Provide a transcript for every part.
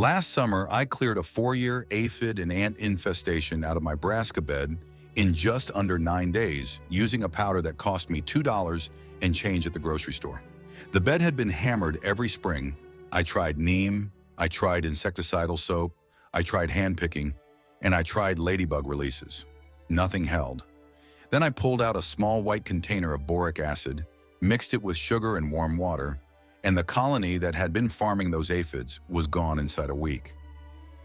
Last summer, I cleared a 4-year aphid and ant infestation out of my brassica bed in just under 9 days using a powder that cost me $2 and change at the grocery store. The bed had been hammered every spring. I tried neem, I tried insecticidal soap, I tried hand picking, and I tried ladybug releases. Nothing held. Then I pulled out a small white container of boric acid, mixed it with sugar and warm water, and the colony that had been farming those aphids was gone inside a week.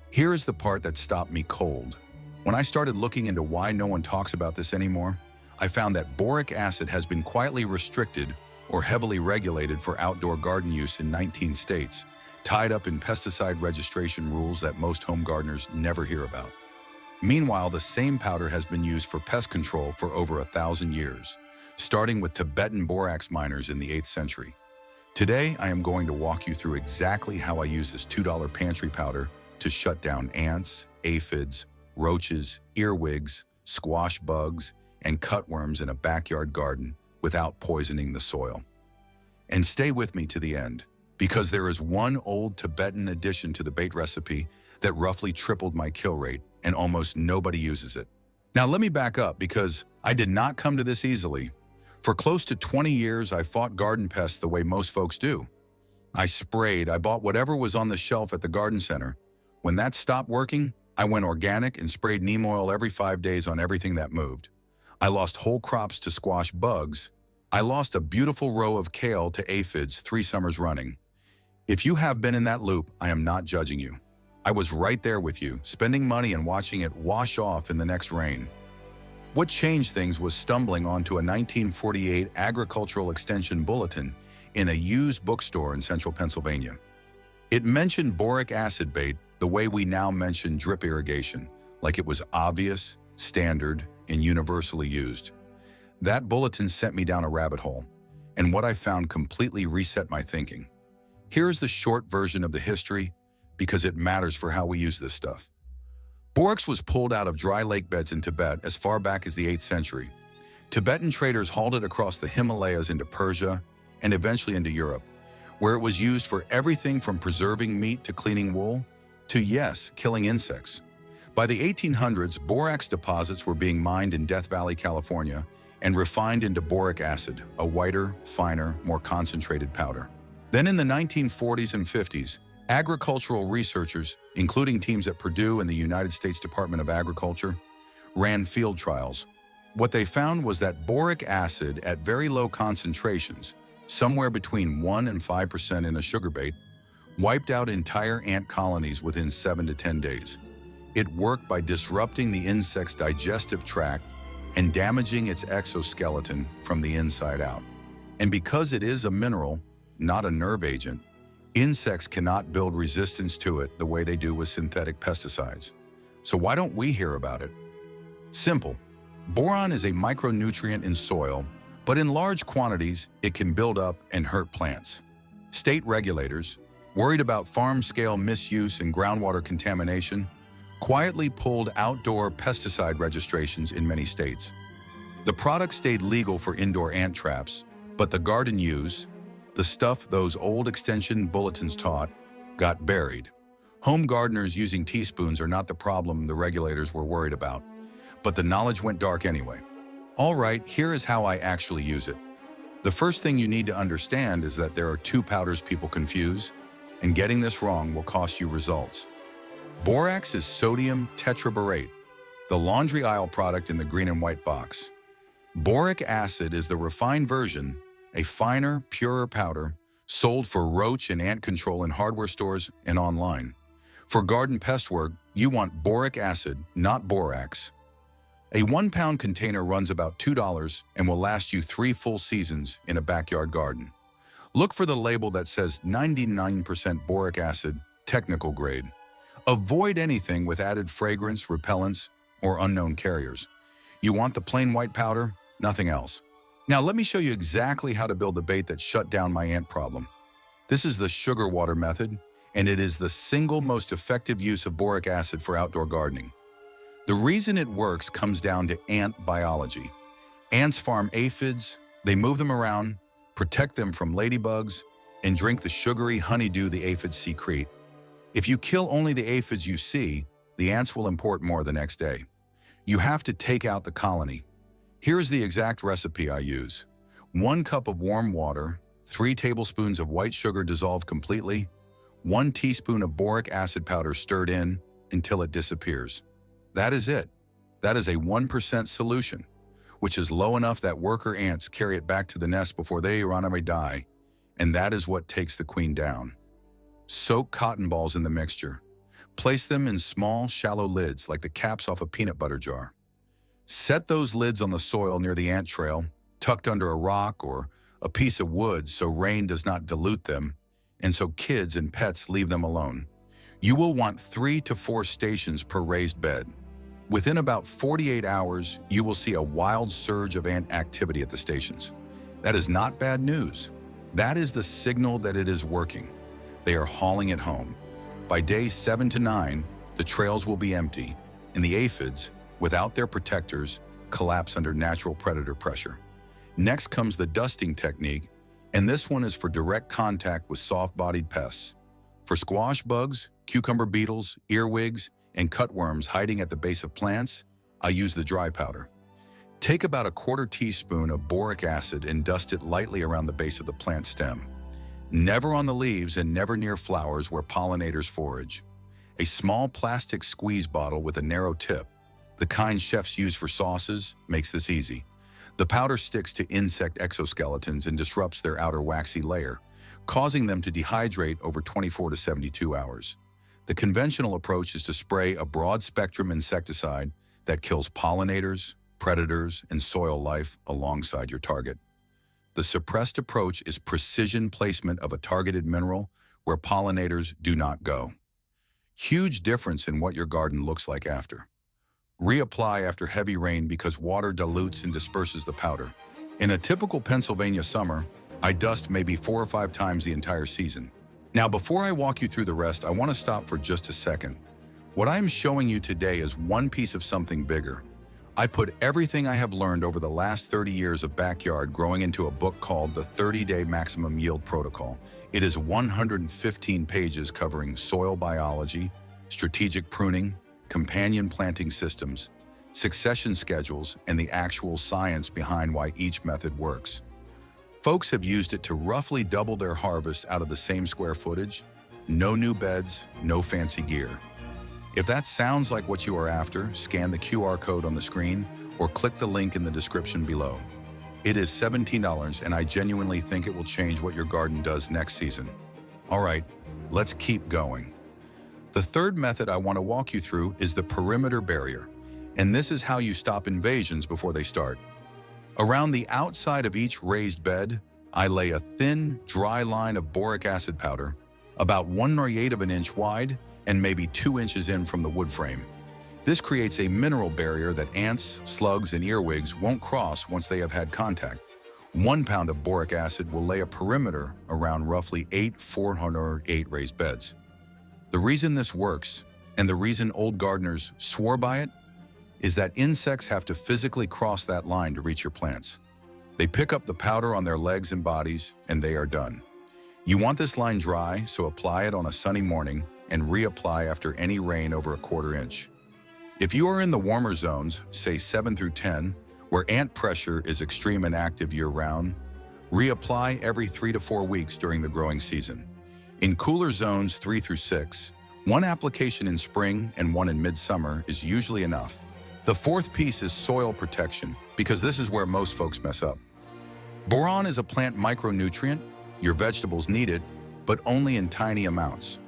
Here is the part that stopped me cold. When I started looking into why no one talks about this anymore, I found that boric acid has been quietly restricted or heavily regulated for outdoor garden use in 19 states, tied up in pesticide registration rules that most home gardeners never hear about. Meanwhile, the same powder has been used for pest control for over 1,000 years, starting with Tibetan borax miners in the 8th century. Today, I am going to walk you through exactly how I use this $2 pantry powder to shut down ants, aphids, roaches, earwigs, squash bugs, and cutworms in a backyard garden without poisoning the soil. And stay with me to the end, because there is one old Tibetan addition to the bait recipe that roughly tripled my kill rate, and almost nobody uses it. Now let me back up, because I did not come to this easily. For close to 20 years, I fought garden pests the way most folks do. I sprayed, I bought whatever was on the shelf at the garden center. When that stopped working, I went organic and sprayed neem oil every 5 days on everything that moved. I lost whole crops to squash bugs. I lost a beautiful row of kale to aphids 3 summers running. If you have been in that loop, I am not judging you. I was right there with you, spending money and watching it wash off in the next rain. What changed things was stumbling onto a 1948 agricultural extension bulletin in a used bookstore in central Pennsylvania. It mentioned boric acid bait the way we now mention drip irrigation, like it was obvious, standard, and universally used. That bulletin sent me down a rabbit hole, and what I found completely reset my thinking. Here's the short version of the history, because it matters for how we use this stuff. Borax was pulled out of dry lake beds in Tibet as far back as the 8th century. Tibetan traders hauled it across the Himalayas into Persia and eventually into Europe, where it was used for everything from preserving meat to cleaning wool to, yes, killing insects. By the 1800s, borax deposits were being mined in Death Valley, California, and refined into boric acid, a whiter, finer, more concentrated powder. Then in the 1940s and 50s, agricultural researchers, including teams at Purdue and the United States Department of Agriculture, ran field trials. What they found was that boric acid at very low concentrations, somewhere between 1 and 5% in a sugar bait, wiped out entire ant colonies within 7 to 10 days. It worked by disrupting the insect's digestive tract and damaging its exoskeleton from the inside out. And because it is a mineral, not a nerve agent, insects cannot build resistance to it the way they do with synthetic pesticides. So why don't we hear about it? Simple. Boron is a micronutrient in soil, but in large quantities, it can build up and hurt plants. State regulators, worried about farm-scale misuse and groundwater contamination, quietly pulled outdoor pesticide registrations in many states. The product stayed legal for indoor ant traps, but the garden use, the stuff those old extension bulletins taught, got buried. Home gardeners using teaspoons are not the problem the regulators were worried about, but the knowledge went dark anyway. All right, here is how I actually use it. The first thing you need to understand is that there are 2 powders people confuse, and getting this wrong will cost you results. Borax is sodium tetraborate, the laundry aisle product in the green and white box. Boric acid is the refined version, a finer, purer powder sold for roach and ant control in hardware stores and online. For garden pest work, you want boric acid, not borax. A 1-pound container runs about $2 and will last you 3 full seasons in a backyard garden. Look for the label that says 99% boric acid, technical grade. Avoid anything with added fragrance, repellents, or unknown carriers. You want the plain white powder, nothing else. Now let me show you exactly how to build the bait that shut down my ant problem. This is the sugar water method, and it is the single most effective use of boric acid for outdoor gardening. The reason it works comes down to ant biology. Ants farm aphids, they move them around, protect them from ladybugs, and drink the sugary honeydew the aphids secrete. If you kill only the aphids you see, the ants will import more the next day. You have to take out the colony. Here's the exact recipe I use. 1 cup of warm water, 3 tablespoons of white sugar dissolved completely, 1 teaspoon of boric acid powder stirred in until it disappears. That is it. That is a 1% solution, which is low enough that worker ants carry it back to the nest before they run away die, and that is what takes the queen down. Soak cotton balls in the mixture. Place them in small, shallow lids like the caps off a peanut butter jar. Set those lids on the soil near the ant trail, tucked under a rock or a piece of wood so rain does not dilute them, and so kids and pets leave them alone. You will want 3 to 4 stations per raised bed. Within about 48 hours, you will see a wild surge of ant activity at the stations. That is not bad news. That is the signal that it is working. They are hauling it home. By day 7 to 9, the trails will be empty, and the aphids, without their protectors, collapse under natural predator pressure. Next comes the dusting technique, and this one is for direct contact with soft-bodied pests. For squash bugs, cucumber beetles, earwigs, and cutworms hiding at the base of plants, I use the dry powder. Take about a 1/4 teaspoon of boric acid and dust it lightly around the base of the plant stem. Never on the leaves and never near flowers where pollinators forage. A small plastic squeeze bottle with a narrow tip, the kind chefs use for sauces, makes this easy. The powder sticks to insect exoskeletons and disrupts their outer waxy layer, causing them to dehydrate over 24 to 72 hours. The conventional approach is to spray a broad-spectrum insecticide that kills pollinators, predators, and soil life alongside your target. The suppressed approach is precision placement of a targeted mineral where pollinators do not go. Huge difference in what your garden looks like after. Reapply after heavy rain because water dilutes and disperses the powder. In a typical Pennsylvania summer, I dust maybe 4 or 5 times the entire season. Now, before I walk you through the rest, I want to stop for just a second. What I am showing you today is one piece of something bigger. I put everything I have learned over the last 30 years of backyard growing into a book called The 30-Day Maximum Yield Protocol. It is 115 pages covering soil biology, strategic pruning, companion planting systems, succession schedules, and the actual science behind why each method works. Folks have used it to roughly double their harvest out of the same square footage. No new beds, no fancy gear. If that sounds like what you are after, scan the QR code on the screen or click the link in the description below. It is $17 and I genuinely think it will change what your garden does next season. All right, let's keep going. The third method I want to walk you through is the perimeter barrier, and this is how you stop invasions before they start. Around the outside of each raised bed, I lay a thin, dry line of boric acid powder, about 1/8 of an inch wide and maybe 2 inches in from the wood frame. This creates a mineral barrier that ants, slugs, and earwigs won't cross once they have had contact. 1 pound of boric acid will lay a perimeter around roughly 408 raised beds. The reason this works, and the reason old gardeners swore by it, is that insects have to physically cross that line to reach your plants. They pick up the powder on their legs and bodies, and they are done. You want this line dry, so apply it on a sunny morning and reapply after any rain over a 1/4 inch. If you are in the warmer zones, say 7 through 10, where ant pressure is extreme and active year-round, reapply every 3 to 4 weeks during the growing season. In cooler zones 3 through 6, 1 application in spring and 1 in midsummer is usually enough. The fourth piece is soil protection, because this is where most folks mess up. Boron is a plant micronutrient. Your vegetables need it, but only in tiny amounts.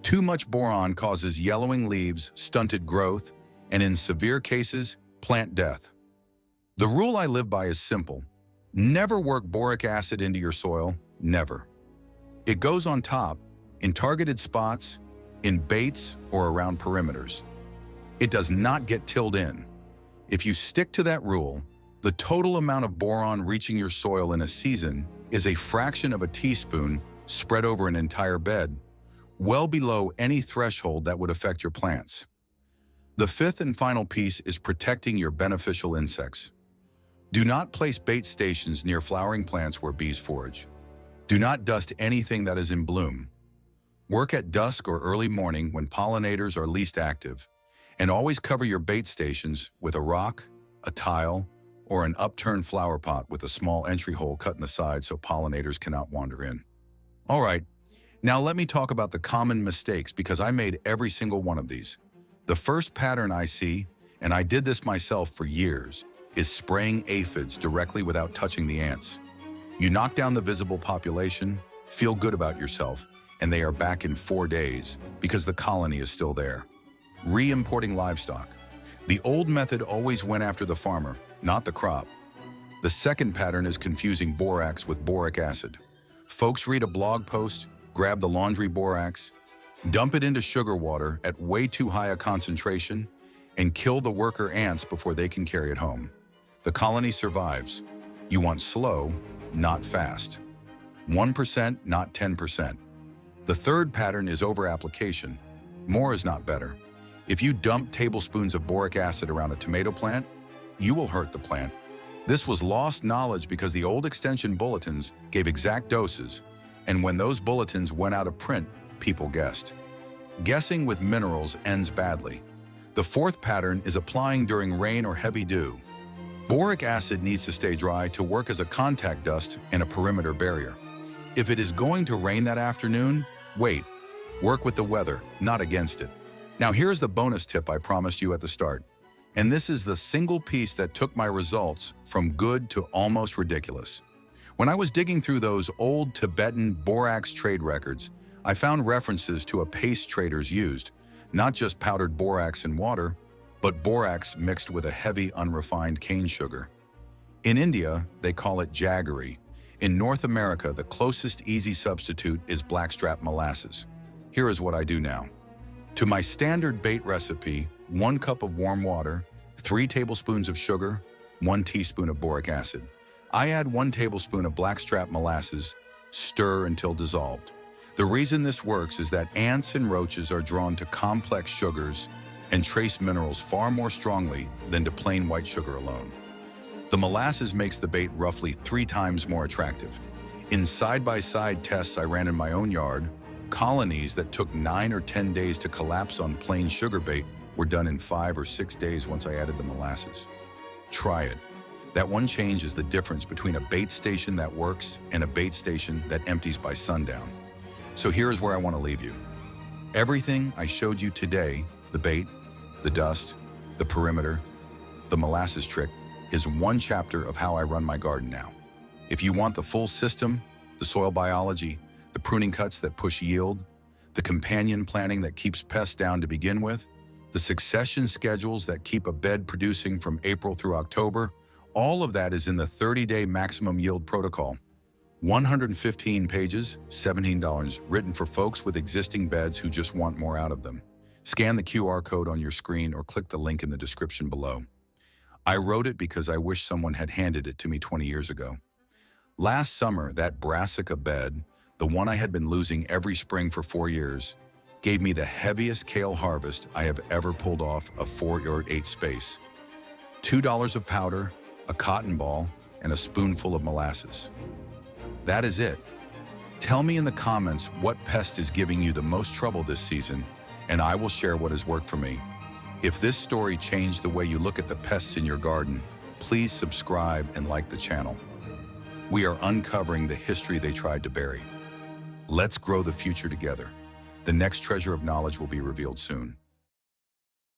Too much boron causes yellowing leaves, stunted growth, and in severe cases, plant death. The rule I live by is simple. Never work boric acid into your soil, never. It goes on top, in targeted spots, in baits, or around perimeters. It does not get tilled in. If you stick to that rule, the total amount of boron reaching your soil in a season is a fraction of a teaspoon spread over an entire bed, well below any threshold that would affect your plants. The fifth and final piece is protecting your beneficial insects. Do not place bait stations near flowering plants where bees forage. Do not dust anything that is in bloom. Work at dusk or early morning when pollinators are least active, and always cover your bait stations with a rock, a tile, or an upturned flower pot with a small entry hole cut in the side so pollinators cannot wander in. All right, now let me talk about the common mistakes because I made every single one of these. The first pattern I see, and I did this myself for years, is spraying aphids directly without touching the ants. You knock down the visible population, feel good about yourself, and they are back in 4 days because the colony is still there. Re-importing livestock. The old method always went after the farmer, not the crop. The second pattern is confusing borax with boric acid. Folks read a blog post, grab the laundry borax, dump it into sugar water at way too high a concentration, and kill the worker ants before they can carry it home. The colony survives. You want slow, not fast. 1%, not 10%. The third pattern is over-application. More is not better. If you dump tablespoons of boric acid around a tomato plant, you will hurt the plant. This was lost knowledge because the old extension bulletins gave exact doses, and when those bulletins went out of print, people guessed. Guessing with minerals ends badly. The fourth pattern is applying during rain or heavy dew. Boric acid needs to stay dry to work as a contact dust and a perimeter barrier. If it is going to rain that afternoon, wait. Work with the weather, not against it. Now here's the bonus tip I promised you at the start. And this is the single piece that took my results from good to almost ridiculous. When I was digging through those old Tibetan borax trade records, I found references to a paste traders used, not just powdered borax in water, but borax mixed with a heavy unrefined cane sugar. In India, they call it jaggery. In North America, the closest easy substitute is blackstrap molasses. Here is what I do now. To my standard bait recipe, 1 cup of warm water, 3 tablespoons of sugar, 1 teaspoon of boric acid. I add 1 tablespoon of blackstrap molasses, stir until dissolved. The reason this works is that ants and roaches are drawn to complex sugars and trace minerals far more strongly than to plain white sugar alone. The molasses makes the bait roughly 3 times more attractive. In side-by-side tests I ran in my own yard, colonies that took 9 or 10 days to collapse on plain sugar bait were done in 5 or 6 days once I added the molasses. Try it. That one change is the difference between a bait station that works and a bait station that empties by sundown. So here's where I want to leave you. Everything I showed you today, the bait, the dust, the perimeter, the molasses trick, is one chapter of how I run my garden now. If you want the full system, the soil biology, the pruning cuts that push yield, the companion planting that keeps pests down to begin with, the succession schedules that keep a bed producing from April through October, all of that is in the 30-day maximum yield protocol. 115 pages, $17, written for folks with existing beds who just want more out of them. Scan the QR code on your screen or click the link in the description below. I wrote it because I wish someone had handed it to me 20 years ago. Last summer, that brassica bed, the one I had been losing every spring for 4 years, gave me the heaviest kale harvest I have ever pulled off a 4 or 8 space. $2 of powder, a cotton ball, and a spoonful of molasses. That is it. Tell me in the comments what pest is giving you the most trouble this season, and I will share what has worked for me. If this story changed the way you look at the pests in your garden, please subscribe and like the channel. We are uncovering the history they tried to bury. Let's grow the future together. The next treasure of knowledge will be revealed soon.